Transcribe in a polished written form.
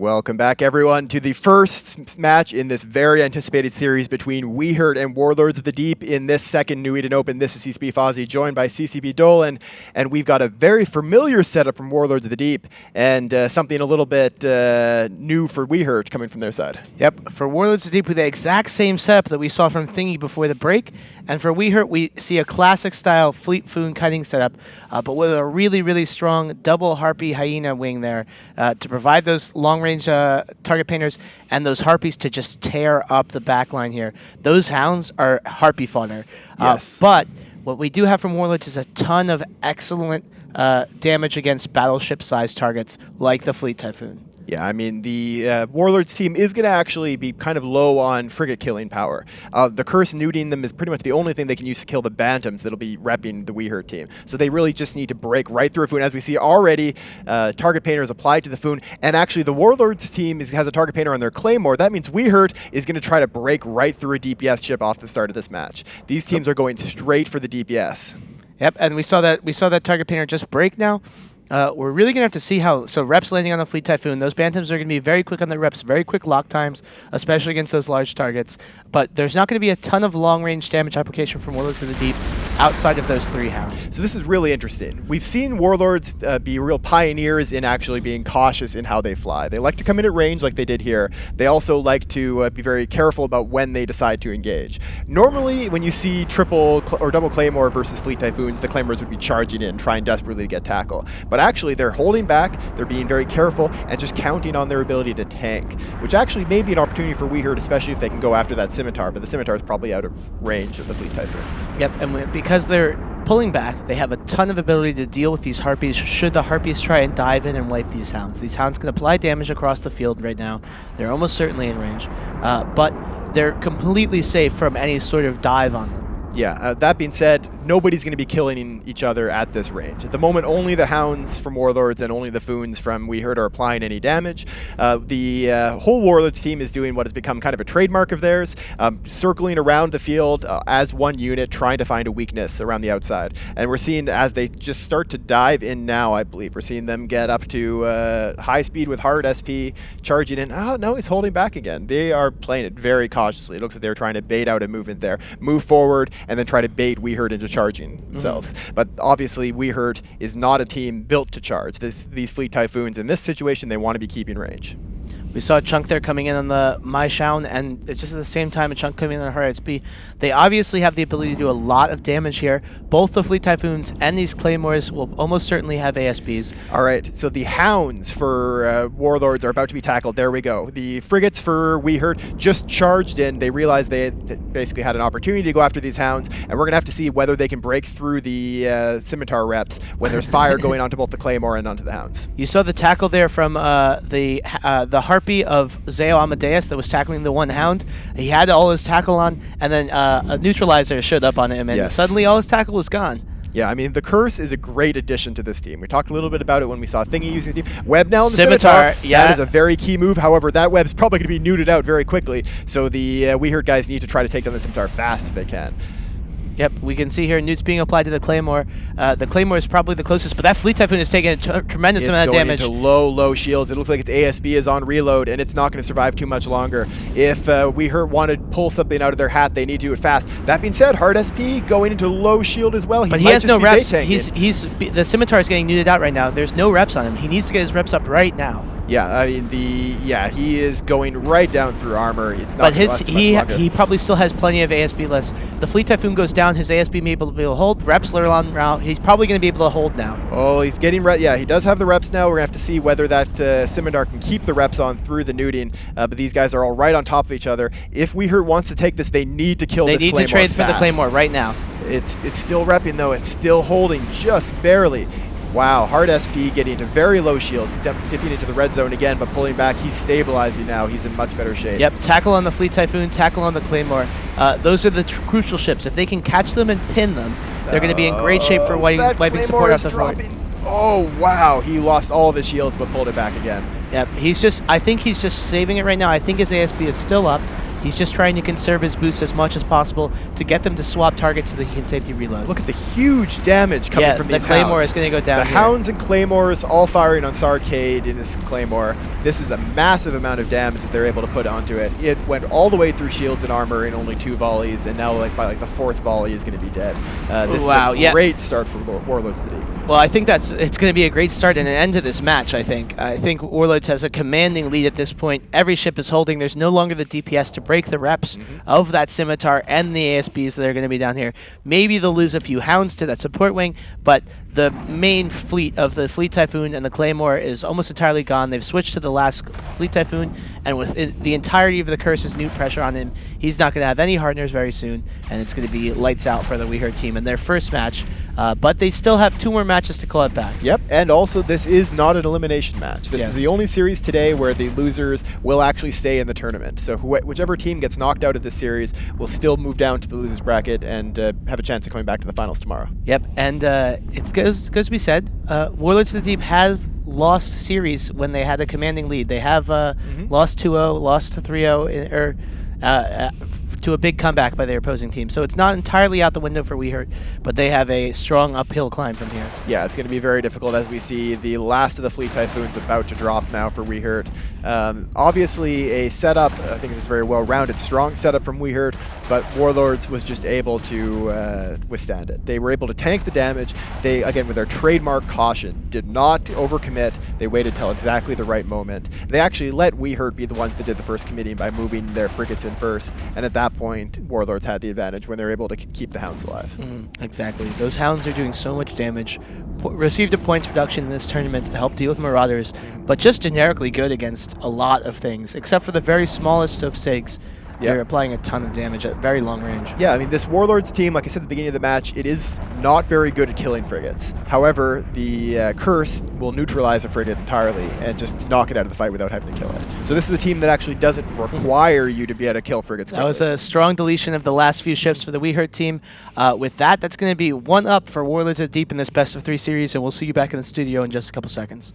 Welcome back, everyone, to the first match in this very anticipated series between WeHURT and Warlords of the Deep in this second New Eden Open. This is CCP Fozzie, joined by CCP Dolan, and we've got a very familiar setup from Warlords of the Deep, and something a little bit new for WeHURT coming from their side. Yep, for Warlords of the Deep, with the exact same setup that we saw from Thingy before the break, and for WeHURT, we see a classic-style Fleet Foon kiting setup, but with a really, really strong double Harpy Hyena wing there to provide those long-range target painters and those Harpies to just tear up the backline here. Those Hounds are Harpy fodder. Yes. But what we do have from Warlords is a ton of excellent damage against battleship-sized targets like the Fleet Typhoon. Yeah, I mean, the Warlords team is going to actually be kind of low on frigate killing power. The Curse neuting them is pretty much the only thing they can use to kill the Bantams that'll be repping the WeHURT team. So they really just need to break right through a Foon. As we see already, target painter is applied to the Foon, and actually the Warlords team has a target painter on their Claymore. That means WeHURT is going to try to break right through a DPS chip off the start of this match. These teams are going straight for the DPS. Yep, and we saw that target painter just break now. We're really going to have to see how, so reps landing on the Fleet Typhoon, those Bantams are going to be very quick on their reps, very quick lock times, especially against those large targets. But there's not going to be a ton of long-range damage application from Warlords of the Deep outside of those three Hounds. So this is really interesting. We've seen Warlords be real pioneers in actually being cautious in how they fly. They like to come in at range like they did here. They also like to be very careful about when they decide to engage. Normally, when you see triple or double Claymore versus Fleet Typhoons, the Claymores would be charging in, trying desperately to get tackle. But actually, they're holding back, they're being very careful, and just counting on their ability to tank, which actually may be an opportunity for WeHURT, especially if they can go after that Scimitar, but the Scimitar is probably out of range of the Fleet Typhoons. Yep, and because they're pulling back, they have a ton of ability to deal with these Harpies should the Harpies try and dive in and wipe these Hounds. These Hounds can apply damage across the field right now. They're almost certainly in range, but they're completely safe from any sort of dive on them. Yeah, that being said, nobody's going to be killing each other at this range. At the moment, only the Hounds from Warlords and only the Foons from WeHURT are applying any damage. The whole Warlords team is doing what has become kind of a trademark of theirs, circling around the field as one unit, trying to find a weakness around the outside. And we're seeing as they just start to dive in now, I believe, we're seeing them get up to high speed with hard SP, charging in. Oh, no, he's holding back again. They are playing it very cautiously. It looks like they're trying to bait out a movement there, move forward, and then try to bait WeHURT into charging themselves. But obviously, WeHURT is not a team built to charge. These Fleet Typhoons, in this situation, they want to be keeping range. We saw a chunk there coming in on the My Shaun, and just at the same time a chunk coming in on hard SP. They obviously have the ability to do a lot of damage here. Both the Fleet Typhoons and these Claymores will almost certainly have ASBs. All right, so the Hounds for Warlords are about to be tackled. There we go. The frigates for WeHURT just charged in. They realized they basically had an opportunity to go after these Hounds, and we're going to have to see whether they can break through the Scimitar reps when there's fire going onto both the Claymore and onto the Hounds. You saw the tackle there from the Harpy of Zao Amadeus that was tackling the one Hound. He had all his tackle on, and then a neutralizer showed up on him, and suddenly all his tackle was gone. Yeah, I mean, the Curse is a great addition to this team. We talked a little bit about it when we saw Thingy using the team. Web now in the Scimitar. Yeah. That is a very key move. However, that web's probably going to be neutered out very quickly, so the WeHURT guys need to try to take down the Scimitar fast if they can. Yep, we can see here newts being applied to the Claymore. The Claymore is probably the closest, but that Fleet Typhoon is taking a tremendous amount of damage. It's going into low shields. It looks like its ASB is on reload, and it's not going to survive too much longer. If WeHURT want to pull something out of their hat, they need to do it fast. That being said, hard SP going into low shield as well. But he has no reps. The Scimitar is getting neuted out right now. There's no reps on him. He needs to get his reps up right now. Yeah, I mean he is going right down through armor. It's not. But he probably still has plenty of ASB less. The Fleet Typhoon goes down. His ASB may be able to hold. Reps are on route. He's probably going to be able to hold now. Oh, he's getting yeah, he does have the reps now. We're gonna have to see whether that Scimitar can keep the reps on through the neuting. But these guys are all right on top of each other. If WeHURT wants to take this, they need to kill this Claymore. They need to trade for the Claymore right now. It's still repping though. It's still holding just barely. Wow, hard SP getting into very low shields, dipping into the red zone again, but pulling back. He's stabilizing now. He's in much better shape. Yep, tackle on the Fleet Typhoon, tackle on the Claymore. Those are the crucial ships. If they can catch them and pin them, they're going to be in great shape for wiping support off the fort. Oh, wow. He lost all of his shields, but pulled it back again. Yep, I think he's just saving it right now. I think his ASB is still up. He's just trying to conserve his boost as much as possible to get them to swap targets so that he can safety reload. Look at the huge damage coming from these the Claymore hounds. is going to go down The here. hounds and Claymores all firing on Sarcade in this Claymore. This is a massive amount of damage that they're able to put onto it. It went all the way through shields and armor in only 2 volleys, and now by the 4th volley is going to be dead. This is a great start for Warlords of the Deep. Well, I think it's going to be a great start and an end to this match, I think. I think Warlords has a commanding lead at this point. Every ship is holding. There's no longer the DPS to break the reps of that Scimitar and the ASBs that are going to be down here. Maybe they'll lose a few hounds to that support wing, but the main fleet of the Fleet Typhoon and the Claymore is almost entirely gone. They've switched to the last Fleet Typhoon, and with the entirety of the Curse's new pressure on him, he's not going to have any hardeners very soon, and it's going to be lights out for the WeHURT team in their first match. But they still have 2 more matches to claw it back. Yep, and also this is not an elimination match. This is the only series today where the losers will actually stay in the tournament. So whichever team gets knocked out of this series will still move down to the losers bracket and have a chance of coming back to the finals tomorrow. Yep, and it goes to be said, Warlords of the Deep have lost series when they had a commanding lead. They have lost 2-0, lost to 3-0, to a big comeback by their opposing team. So it's not entirely out the window for WeHURT, but they have a strong uphill climb from here. Yeah, it's going to be very difficult as we see the last of the Fleet Typhoons about to drop now for WeHURT. Obviously a setup, I think it's a very well-rounded, strong setup from WeHURT, but Warlords was just able to withstand it. They were able to tank the damage. They, again, with their trademark caution, did not overcommit. They waited till exactly the right moment. They actually let WeHURT be the ones that did the first committing by moving their frigates in first, and at that point, Warlords had the advantage when they were able to keep the hounds alive. Exactly. Those hounds are doing so much damage. Received a points reduction in this tournament to help deal with Marauders, but just generically good against a lot of things, except for the very smallest of SIGs. They're applying a ton of damage at very long range. Yeah, I mean, this Warlords team, like I said at the beginning of the match, it is not very good at killing frigates. However, the Curse will neutralize a frigate entirely and just knock it out of the fight without having to kill it. So this is a team that actually doesn't require you to be able to kill frigates quickly. That was a strong deletion of the last few ships for the WeHURT team. With that's going to be 1 up for Warlords of the Deep in this best of 3 series, and we'll see you back in the studio in just a couple seconds.